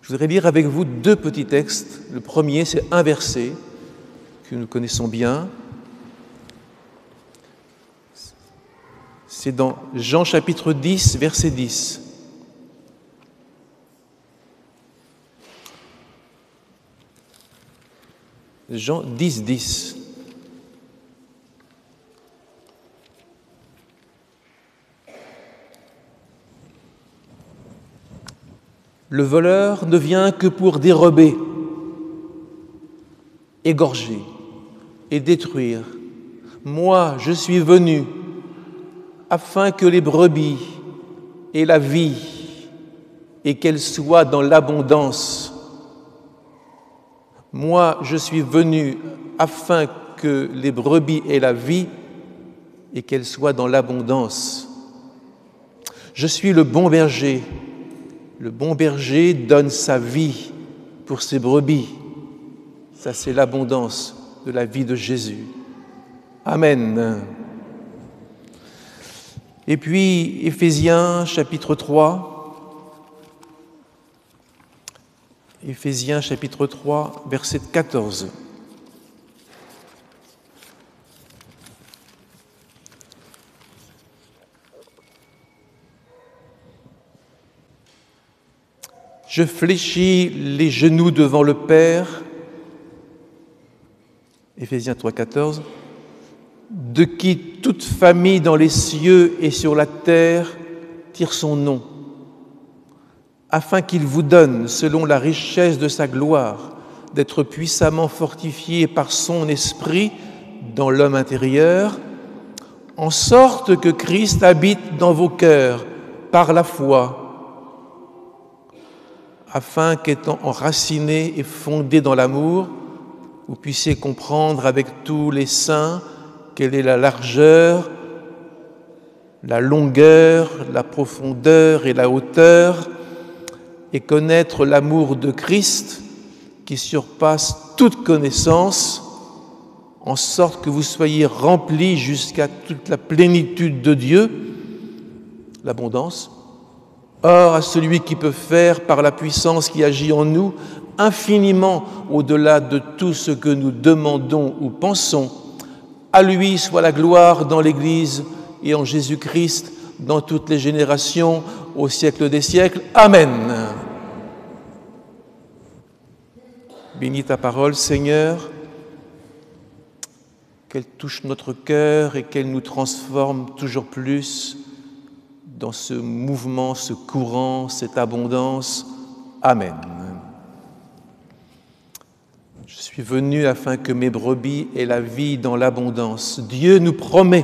Je voudrais lire avec vous deux petits textes. Le premier, c'est un verset que nous connaissons bien. C'est dans Jean chapitre 10, verset 10. Jean 10, 10. Le voleur ne vient que pour dérober, égorger et détruire. Moi, je suis venu afin que les brebis aient la vie et qu'elles soient dans l'abondance. Moi, je suis venu afin que les brebis aient la vie et qu'elles soient dans l'abondance. Je suis le bon berger. Le bon berger donne sa vie pour ses brebis. Ça, c'est l'abondance de la vie de Jésus. Amen. Et puis, Éphésiens chapitre 3. Éphésiens chapitre 3, verset 14. Je fléchis les genoux devant le Père, Éphésiens 3, 14, de qui toute famille dans les cieux et sur la terre tire son nom, afin qu'il vous donne, selon la richesse de sa gloire, d'être puissamment fortifié par son esprit dans l'homme intérieur, en sorte que Christ habite dans vos cœurs par la foi, afin qu'étant enracinés et fondés dans l'amour, vous puissiez comprendre avec tous les saints quelle est la largeur, la longueur, la profondeur et la hauteur, et connaître l'amour de Christ qui surpasse toute connaissance, en sorte que vous soyez remplis jusqu'à toute la plénitude de Dieu, l'abondance. Or, à celui qui peut faire, par la puissance qui agit en nous, infiniment au-delà de tout ce que nous demandons ou pensons, à lui soit la gloire dans l'Église et en Jésus-Christ, dans toutes les générations, au siècle des siècles. Amen. Bénis ta parole, Seigneur, qu'elle touche notre cœur et qu'elle nous transforme toujours plus dans ce mouvement, ce courant, cette abondance. Amen. Je suis venu afin que mes brebis aient la vie dans l'abondance. Dieu nous promet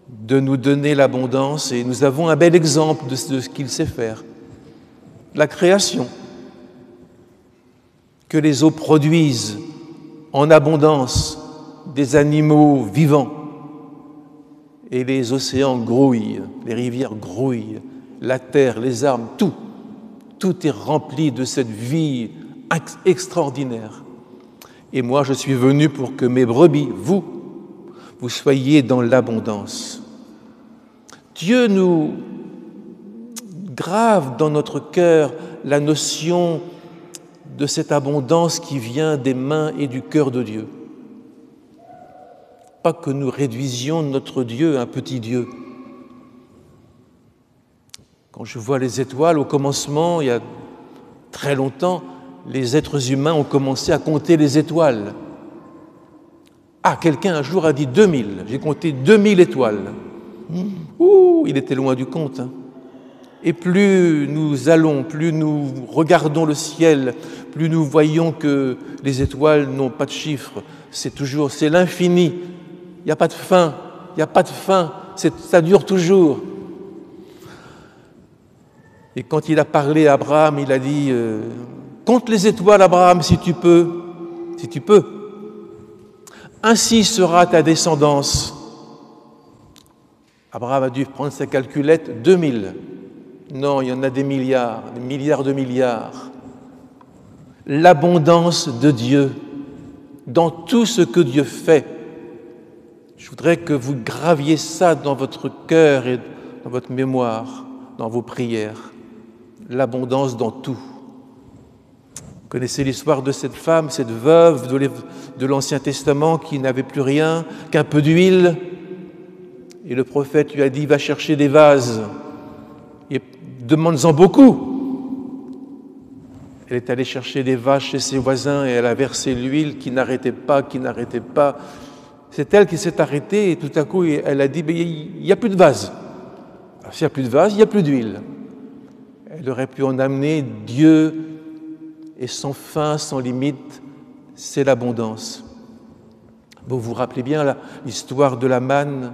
de nous donner l'abondance et nous avons un bel exemple de ce qu'il sait faire. La création, que les eaux produisent en abondance des animaux vivants et les océans grouillent, les rivières grouillent, la terre, les arbres, tout est rempli de cette vie extraordinaire. Et moi, je suis venu pour que mes brebis, vous soyez dans l'abondance. Dieu nous grave dans notre cœur la notion de cette abondance qui vient des mains et du cœur de Dieu. Pas que nous réduisions notre Dieu à un petit Dieu. Quand je vois les étoiles, au commencement, il y a très longtemps, les êtres humains ont commencé à compter les étoiles. Ah, quelqu'un un jour a dit 2000. J'ai compté 2000 étoiles. Ouh, il était loin du compte. Et plus nous allons, plus nous regardons le ciel, plus nous voyons que les étoiles n'ont pas de chiffre. C'est l'infini. Il n'y a pas de fin. Il n'y a pas de fin. Ça dure toujours. Et quand il a parlé à Abraham, il a dit compte les étoiles, Abraham, si tu peux. Si tu peux. Ainsi sera ta descendance. Abraham a dû prendre sa calculette, 2000. Non, il y en a des milliards de milliards. L'abondance de Dieu dans tout ce que Dieu fait. Je voudrais que vous graviez ça dans votre cœur et dans votre mémoire, dans vos prières. l'abondance dans tout. Vous connaissez l'histoire de cette femme, cette veuve de l'Ancien Testament qui n'avait plus rien qu'un peu d'huile. Et le prophète lui a dit, va chercher des vases et demande-en beaucoup. Elle est allée chercher des vases chez ses voisins et elle a versé l'huile qui n'arrêtait pas. C'est elle qui s'est arrêtée et tout à coup, elle a dit, il n'y a plus de vase. Alors, s'il n'y a plus de vase, il n'y a plus d'huile. Elle aurait pu en amener. Dieu est sans fin, sans limite, c'est l'abondance. Vous vous rappelez bien l'histoire de la manne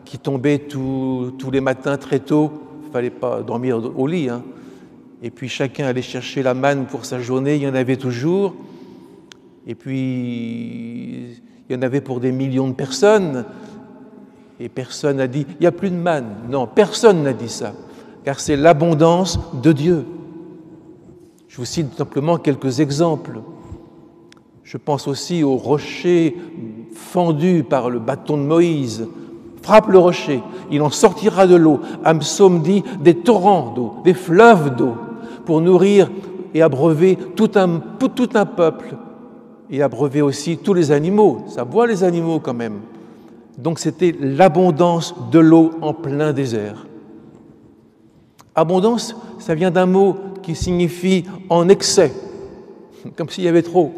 qui tombait tous les matins très tôt. Il ne fallait pas dormir au lit, hein. Et puis chacun allait chercher la manne pour sa journée, il y en avait toujours. Et puis il y en avait pour des millions de personnes. Et personne n'a dit, il n'y a plus de manne. Non, personne n'a dit ça, car c'est l'abondance de Dieu. Je vous cite simplement quelques exemples. Je pense aussi au rocher fendu par le bâton de Moïse. Frappe le rocher, il en sortira de l'eau. Un psaume dit des torrents d'eau, des fleuves d'eau, pour nourrir et abreuver tout un peuple, et abreuver aussi tous les animaux. Ça boit les animaux quand même. Donc c'était l'abondance de l'eau en plein désert. Abondance, ça vient d'un mot qui signifie en excès, comme s'il y avait trop,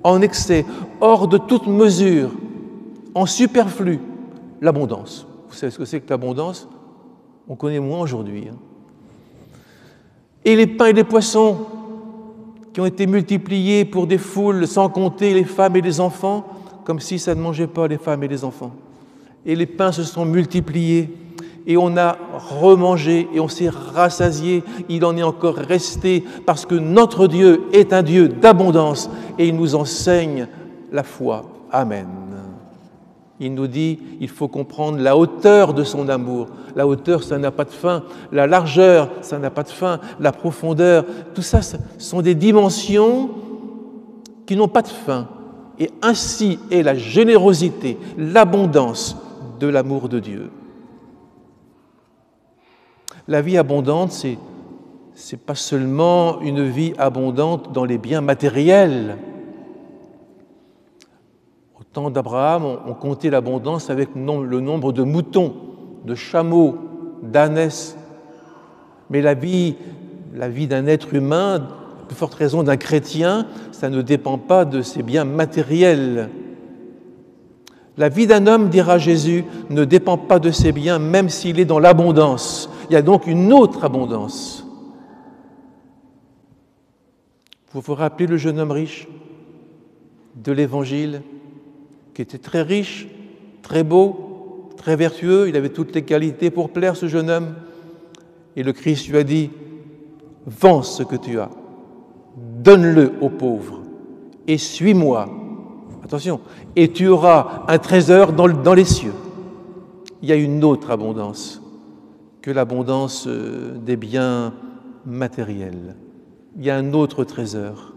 en excès, hors de toute mesure, en superflu, l'abondance. Vous savez ce que c'est que l'abondance? On connaît moins aujourd'hui. Et les pains et les poissons qui ont été multipliés pour des foules, sans compter les femmes et les enfants, comme si ça ne mangeait pas les femmes et les enfants. Et les pains se sont multipliés, et on a remangé, et on s'est rassasié. Il en est encore resté, parce que notre Dieu est un Dieu d'abondance, et il nous enseigne la foi. Amen. Il nous dit, il faut comprendre la hauteur de son amour. La hauteur, ça n'a pas de fin. La largeur, ça n'a pas de fin. La profondeur, tout ça, ce sont des dimensions qui n'ont pas de fin. Et ainsi est la générosité, l'abondance de l'amour de Dieu. La vie abondante, c'est pas seulement une vie abondante dans les biens matériels. Au temps d'Abraham, on comptait l'abondance avec le nombre de moutons, de chameaux, d'ânesses. Mais la vie d'un être humain, de plus forte raison d'un chrétien, ça ne dépend pas de ses biens matériels. La vie d'un homme, dira Jésus, ne dépend pas de ses biens, même s'il est dans l'abondance. Il y a donc une autre abondance. Vous vous rappelez le jeune homme riche de l'Évangile, qui était très riche, très beau, très vertueux, il avait toutes les qualités pour plaire, ce jeune homme. Et le Christ lui a dit, « Vends ce que tu as, donne-le aux pauvres, et suis-moi. » Attention, et tu auras un trésor dans les cieux. Il y a une autre abondance que l'abondance des biens matériels. Il y a un autre trésor.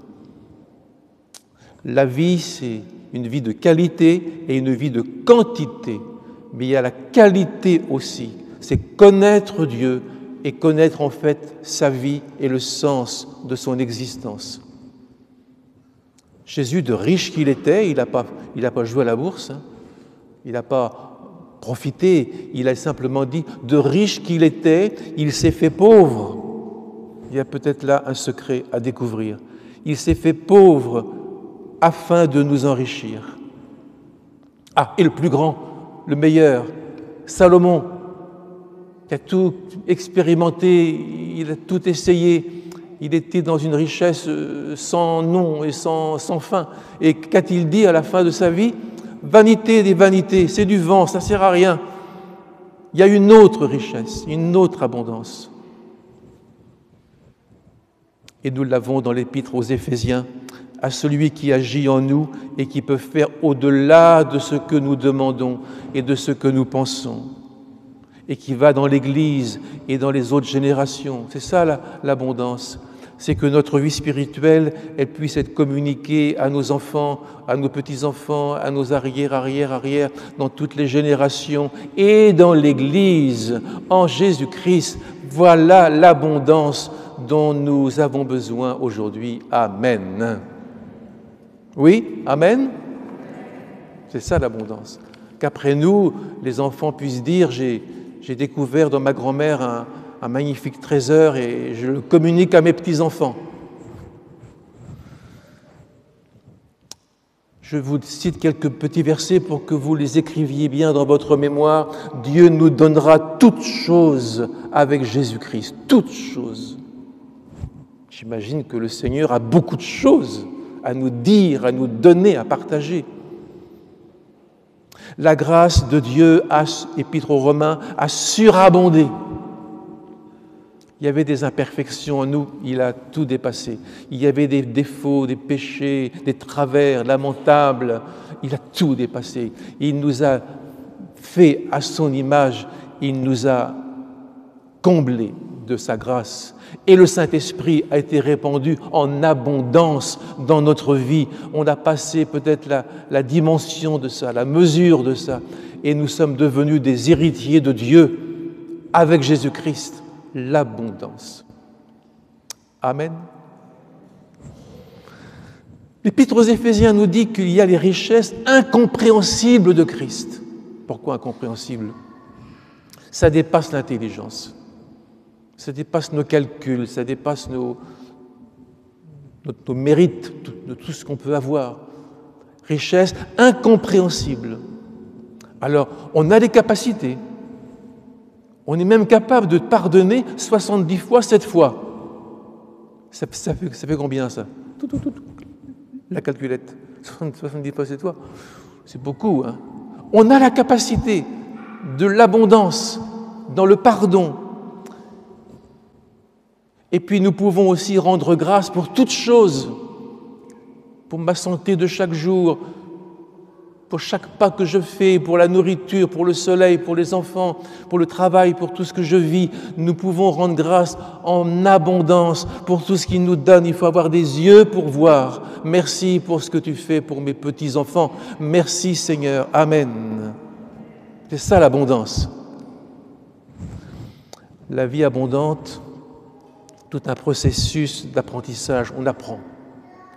La vie, c'est une vie de qualité et une vie de quantité, mais il y a la qualité aussi, c'est connaître Dieu et connaître en fait sa vie et le sens de son existence. Jésus, de riche qu'il était, il n'a pas joué à la bourse, hein. Il n'a pas profité, il a simplement dit, de riche qu'il était, il s'est fait pauvre. Il y a peut-être là un secret à découvrir. Il s'est fait pauvre afin de nous enrichir. Ah, et le plus grand, le meilleur, Salomon, qui a tout expérimenté, il a tout essayé, il était dans une richesse sans nom et sans fin. Et qu'a-t-il dit à la fin de sa vie? Vanité des vanités, c'est du vent, ça ne sert à rien. Il y a une autre richesse, une autre abondance. Et nous l'avons dans l'épître aux Éphésiens, à celui qui agit en nous et qui peut faire au-delà de ce que nous demandons et de ce que nous pensons, et qui va dans l'Église et dans les autres générations. C'est ça l'abondance, c'est que notre vie spirituelle, elle puisse être communiquée à nos enfants, à nos petits-enfants, à nos arrière, dans toutes les générations et dans l'Église, en Jésus-Christ. Voilà l'abondance dont nous avons besoin aujourd'hui. Amen. Oui, amen. C'est ça l'abondance. Qu'après nous, les enfants puissent dire, j'ai découvert dans ma grand-mère un magnifique trésor et je le communique à mes petits-enfants. Je vous cite quelques petits versets pour que vous les écriviez bien dans votre mémoire. Dieu nous donnera toutes choses avec Jésus-Christ, toutes choses. J'imagine que le Seigneur a beaucoup de choses à nous dire, à nous donner, à partager. La grâce de Dieu, Épître aux Romains, a surabondé. Il y avait des imperfections en nous, il a tout dépassé. Il y avait des défauts, des péchés, des travers lamentables, il a tout dépassé. Il nous a fait à son image, il nous a comblés de sa grâce. Et le Saint-Esprit a été répandu en abondance dans notre vie. On a passé peut-être la dimension de ça, la mesure de ça, et nous sommes devenus des héritiers de Dieu avec Jésus-Christ. L'abondance. Amen. L'Épître aux Éphésiens nous dit qu'il y a les richesses incompréhensibles de Christ. Pourquoi incompréhensibles? Ça dépasse l'intelligence, ça dépasse nos calculs, ça dépasse nos mérites, de tout ce qu'on peut avoir. Richesses incompréhensibles. Alors, on a des capacités. On est même capable de pardonner 70 fois, 7 fois. Ça fait combien, ça? La calculette. 70 fois, 7 fois. C'est beaucoup, hein? On a la capacité de l'abondance dans le pardon. Et puis nous pouvons aussi rendre grâce pour toutes choses, pour ma santé de chaque jour, pour chaque pas que je fais, pour la nourriture, pour le soleil, pour les enfants, pour le travail, pour tout ce que je vis. Nous pouvons rendre grâce en abondance pour tout ce qu'il nous donne. Il faut avoir des yeux pour voir. Merci pour ce que tu fais pour mes petits-enfants. Merci Seigneur. Amen. C'est ça l'abondance. La vie abondante, tout un processus d'apprentissage. On apprend.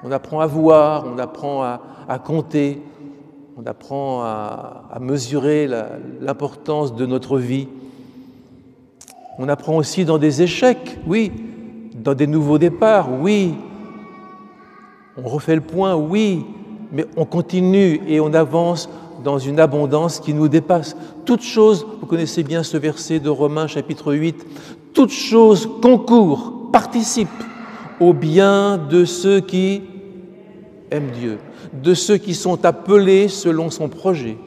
On apprend à voir, on apprend à compter. On apprend à mesurer l'importance de notre vie. On apprend aussi dans des échecs, oui, dans des nouveaux départs, oui. On refait le point, oui, mais on continue et on avance dans une abondance qui nous dépasse. Toutes choses, vous connaissez bien ce verset de Romains chapitre 8, toutes choses concourent, participent au bien de ceux qui aiment Dieu, de ceux qui sont appelés selon son projet.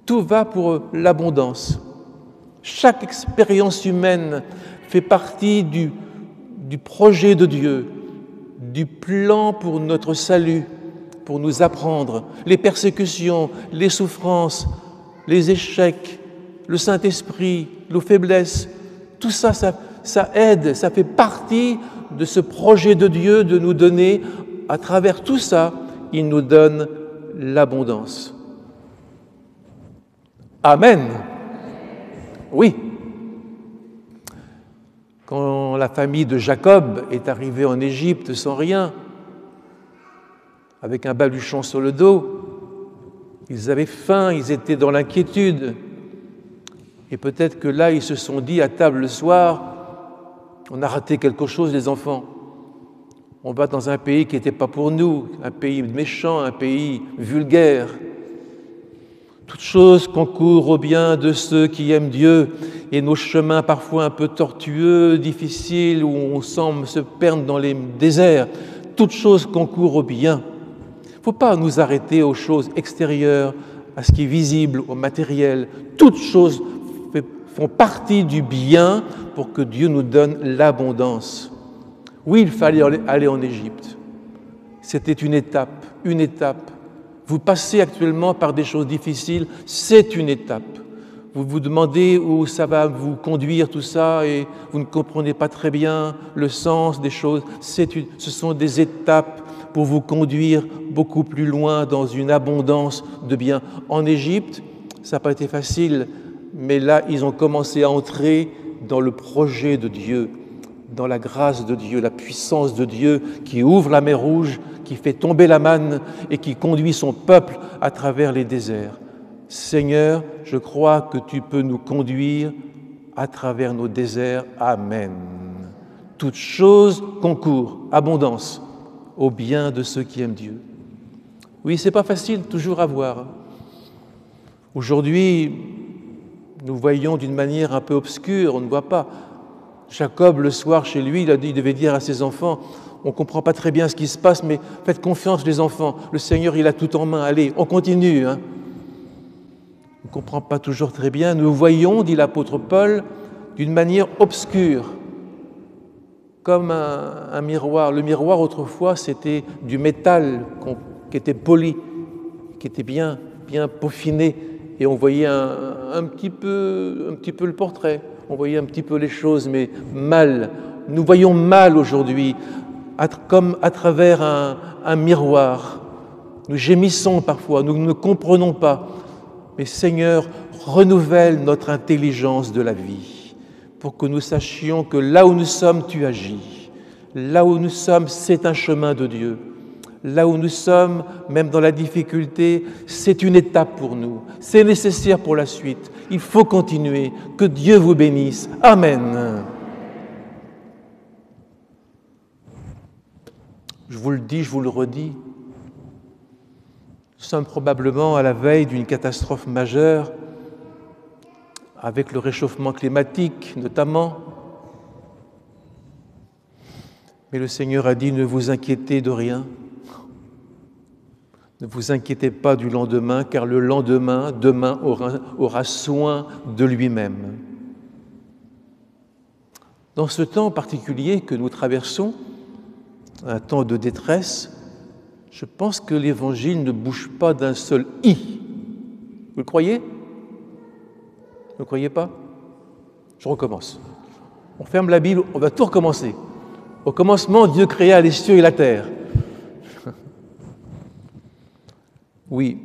Tout va pour l'abondance. Chaque expérience humaine fait partie du projet de Dieu, du plan pour notre salut, pour nous apprendre. Les persécutions, les souffrances, les échecs, le Saint-Esprit, nos faiblesses, tout ça, ça aide, ça fait partie de ce projet de Dieu de nous donner. À travers tout ça, il nous donne l'abondance. Amen. Oui. Quand la famille de Jacob est arrivée en Égypte sans rien, avec un baluchon sur le dos, ils avaient faim, ils étaient dans l'inquiétude. Et peut-être que là, ils se sont dit à table le soir, on a raté quelque chose, les enfants. On va dans un pays qui n'était pas pour nous, un pays méchant, un pays vulgaire. Toutes choses concourent au bien de ceux qui aiment Dieu, et nos chemins parfois un peu tortueux, difficiles, où on semble se perdre dans les déserts, toutes choses concourent au bien. Il ne faut pas nous arrêter aux choses extérieures, à ce qui est visible, au matériel. Toutes choses font partie du bien pour que Dieu nous donne l'abondance. Oui, il fallait aller en Égypte. C'était une étape, une étape. Vous passez actuellement par des choses difficiles, c'est une étape. Vous vous demandez où ça va vous conduire tout ça et vous ne comprenez pas très bien le sens des choses. Ce sont des étapes pour vous conduire beaucoup plus loin dans une abondance de biens. En Égypte, ça n'a pas été facile, mais là, ils ont commencé à entrer dans le projet de Dieu, dans la grâce de Dieu, la puissance de Dieu qui ouvre la mer Rouge, qui fait tomber la manne et qui conduit son peuple à travers les déserts. Seigneur, je crois que tu peux nous conduire à travers nos déserts. Amen. Toutes choses concourent, abondance, au bien de ceux qui aiment Dieu. Oui, c'est pas facile toujours à voir. Aujourd'hui, nous voyons d'une manière un peu obscure, on ne voit pas. Jacob, le soir, chez lui, il devait dire à ses enfants, on ne comprend pas très bien ce qui se passe, mais faites confiance les enfants, le Seigneur, il a tout en main, allez, on continue. On ne comprend pas toujours très bien. Nous voyons, dit l'apôtre Paul, d'une manière obscure, comme un miroir. Le miroir, autrefois, c'était du métal qui était poli, qui était bien peaufiné, et on voyait un petit peu le portrait, on voyait un petit peu les choses, mais mal. Nous voyons mal aujourd'hui, comme à travers un miroir. Nous gémissons parfois, nous ne comprenons pas. Mais Seigneur, renouvelle notre intelligence de la vie pour que nous sachions que là où nous sommes, tu agis. Là où nous sommes, c'est un chemin de Dieu. Là où nous sommes, même dans la difficulté, c'est une étape pour nous. C'est nécessaire pour la suite. Il faut continuer. Que Dieu vous bénisse. Amen. Je vous le dis, je vous le redis. Nous sommes probablement à la veille d'une catastrophe majeure, avec le réchauffement climatique notamment. Mais le Seigneur a dit, ne vous inquiétez de rien. Ne vous inquiétez pas du lendemain, car le lendemain, demain, aura soin de lui-même. Dans ce temps particulier que nous traversons, un temps de détresse, je pense que l'Évangile ne bouge pas d'un seul « i ». Vous le croyez? Vous ne le croyez pas? Je recommence. On ferme la Bible, on va tout recommencer. Au commencement, Dieu créa les cieux et la terre. Oui,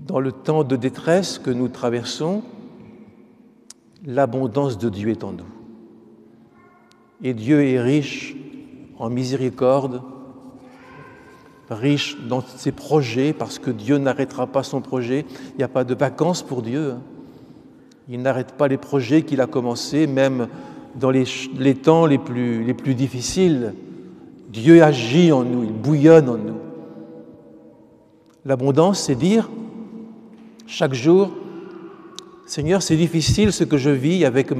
dans le temps de détresse que nous traversons, l'abondance de Dieu est en nous. Et Dieu est riche en miséricorde, riche dans ses projets, parce que Dieu n'arrêtera pas son projet. Il n'y a pas de vacances pour Dieu. Il n'arrête pas les projets qu'il a commencés, même dans les temps les plus difficiles. Dieu agit en nous, il bouillonne en nous. L'abondance, c'est dire chaque jour, Seigneur, c'est difficile ce que je vis avec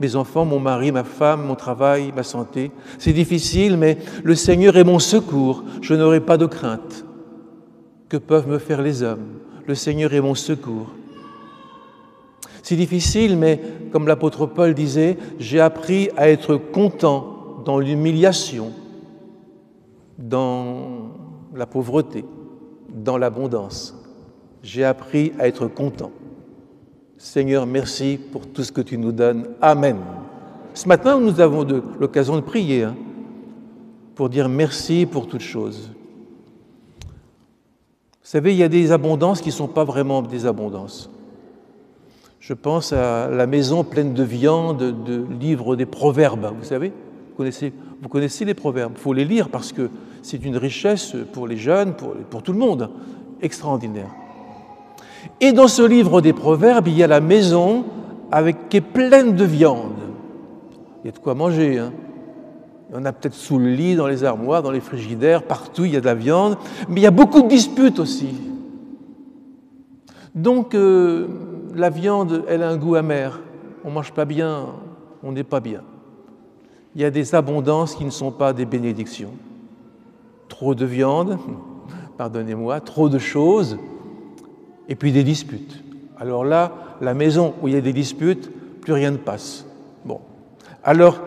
mes enfants, mon mari, ma femme, mon travail, ma santé. C'est difficile, mais le Seigneur est mon secours. Je n'aurai pas de crainte. Que peuvent me faire les hommes? Le Seigneur est mon secours. C'est difficile, mais comme l'apôtre Paul disait, j'ai appris à être content dans l'humiliation, dans la pauvreté, dans l'abondance. J'ai appris à être content. Seigneur, merci pour tout ce que tu nous donnes. Amen. Ce matin, nous avons l'occasion de prier pour dire merci pour toutes choses. Vous savez, il y a des abondances qui ne sont pas vraiment des abondances. Je pense à la maison pleine de viande, de livres des proverbes. Vous savez, vous connaissez les proverbes. Il faut les lire parce que c'est une richesse pour les jeunes, pour tout le monde. Extraordinaire. Et dans ce livre des proverbes, il y a la maison qui est pleine de viande. Il y a de quoi manger. Il y en a peut-être sous le lit, dans les armoires, dans les frigidaires, partout il y a de la viande. Mais il y a beaucoup de disputes aussi. Donc la viande, elle a un goût amer. On ne mange pas bien, on n'est pas bien. Il y a des abondances qui ne sont pas des bénédictions. Trop de viande, pardonnez-moi, trop de choses, et puis des disputes. Alors là, la maison où il y a des disputes, plus rien ne passe. Bon. Alors,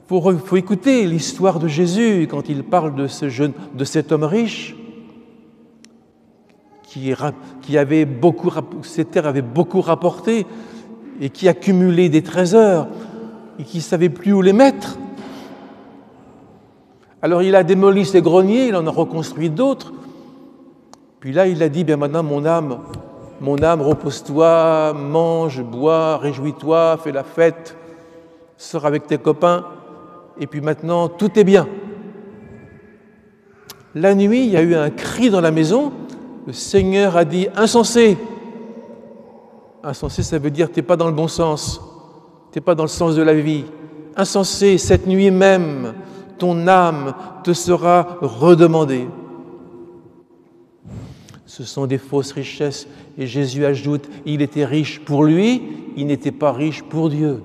faut écouter l'histoire de Jésus quand il parle de cet homme riche qui avait beaucoup, ses terres avaient beaucoup rapporté et qui accumulait des trésors et qui ne savait plus où les mettre. Alors il a démoli ses greniers, il en a reconstruit d'autres. Puis là, il a dit, bien maintenant, mon âme, repose-toi, mange, bois, réjouis-toi, fais la fête, sors avec tes copains, et puis maintenant tout est bien. La nuit, il y a eu un cri dans la maison, le Seigneur a dit « insensé ». Insensé, ça veut dire « t'es pas dans le bon sens, t'es pas dans le sens de la vie ». Insensé, cette nuit même, ton âme te sera redemandée. Ce sont des fausses richesses. Et Jésus ajoute, il était riche pour lui, il n'était pas riche pour Dieu.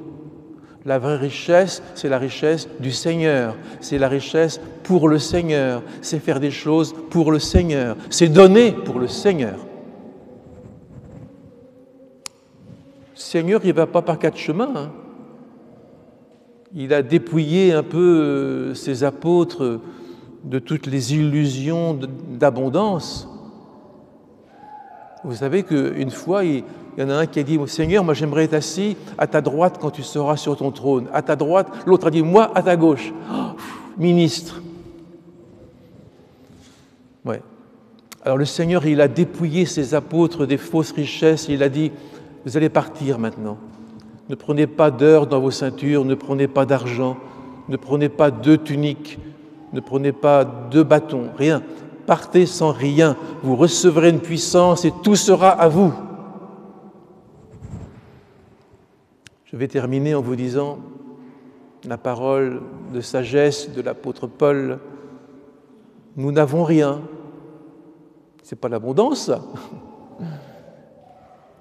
La vraie richesse, c'est la richesse du Seigneur. C'est la richesse pour le Seigneur. C'est faire des choses pour le Seigneur. C'est donner pour le Seigneur. Le Seigneur, il ne va pas par quatre chemins, hein. Il a dépouillé un peu ses apôtres de toutes les illusions d'abondance. Vous savez qu'une fois, il y en a un qui a dit « Seigneur, moi j'aimerais être assis à ta droite quand tu seras sur ton trône. » À ta droite, l'autre a dit « Moi, à ta gauche. Oh, » Ministre. Ouais. Alors le Seigneur, il a dépouillé ses apôtres des fausses richesses. Il a dit « Vous allez partir maintenant. Ne prenez pas d'heures dans vos ceintures, ne prenez pas d'argent, ne prenez pas 2 tuniques, ne prenez pas 2 bâtons, rien. Partez sans rien, vous recevrez une puissance et tout sera à vous. » Je vais terminer en vous disant la parole de sagesse de l'apôtre Paul. Nous n'avons rien. C'est pas l'abondance, ça.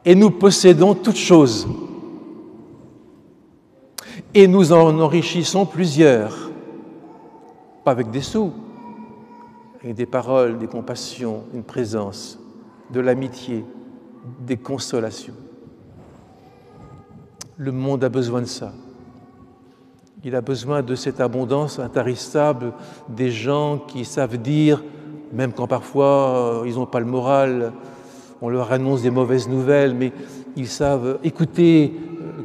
Et nous possédons toutes choses. Et nous en enrichissons plusieurs, pas avec des sous, avec des paroles, des compassions, une présence, de l'amitié, des consolations. Le monde a besoin de ça. Il a besoin de cette abondance intarissable des gens qui savent dire, même quand parfois ils n'ont pas le moral, on leur annonce des mauvaises nouvelles, mais ils savent écouter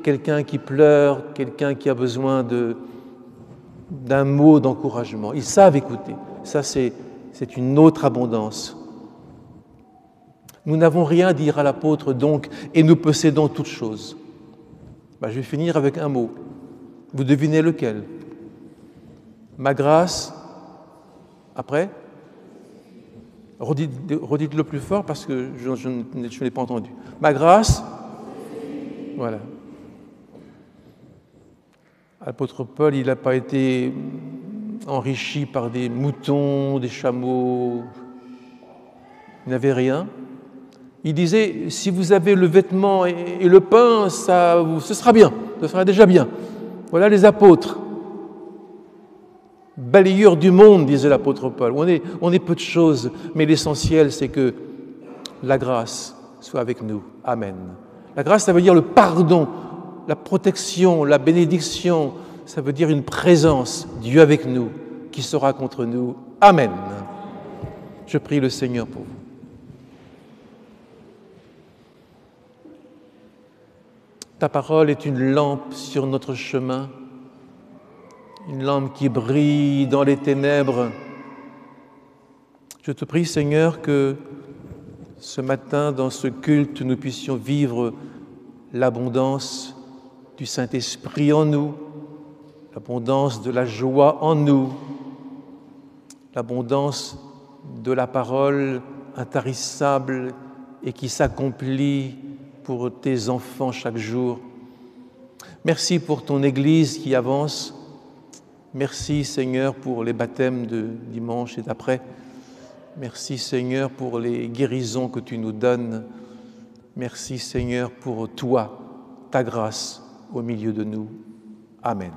quelqu'un qui pleure, quelqu'un qui a besoin d'un mot d'encouragement. Ils savent écouter. Ça, c'est une autre abondance. Nous n'avons rien, dira l'apôtre donc, et nous possédons toutes choses. Je vais finir avec un mot. Vous devinez lequel? Ma grâce. Après? Redites-le plus fort parce que je ne l'ai pas entendu. Ma grâce. Voilà. L'apôtre Paul, il n'a pas été enrichi par des moutons, des chameaux. Il n'avait rien. Il disait, si vous avez le vêtement et le pain, ce sera bien, ce sera déjà bien. Voilà les apôtres. Balayeurs du monde, disait l'apôtre Paul. On est peu de choses, mais l'essentiel, c'est que la grâce soit avec nous. Amen. La grâce, ça veut dire le pardon, la protection, la bénédiction, ça veut dire une présence, Dieu avec nous, qui sera contre nous. Amen. Je prie le Seigneur pour vous. Ta parole est une lampe sur notre chemin, une lampe qui brille dans les ténèbres. Je te prie, Seigneur, que ce matin, dans ce culte, nous puissions vivre l'abondance du Saint-Esprit en nous, l'abondance de la joie en nous, l'abondance de la parole intarissable et qui s'accomplit pour tes enfants chaque jour. Merci pour ton Église qui avance. Merci, Seigneur, pour les baptêmes de dimanche et d'après. Merci, Seigneur, pour les guérisons que tu nous donnes. Merci, Seigneur, pour toi, ta grâce au milieu de nous. Amen.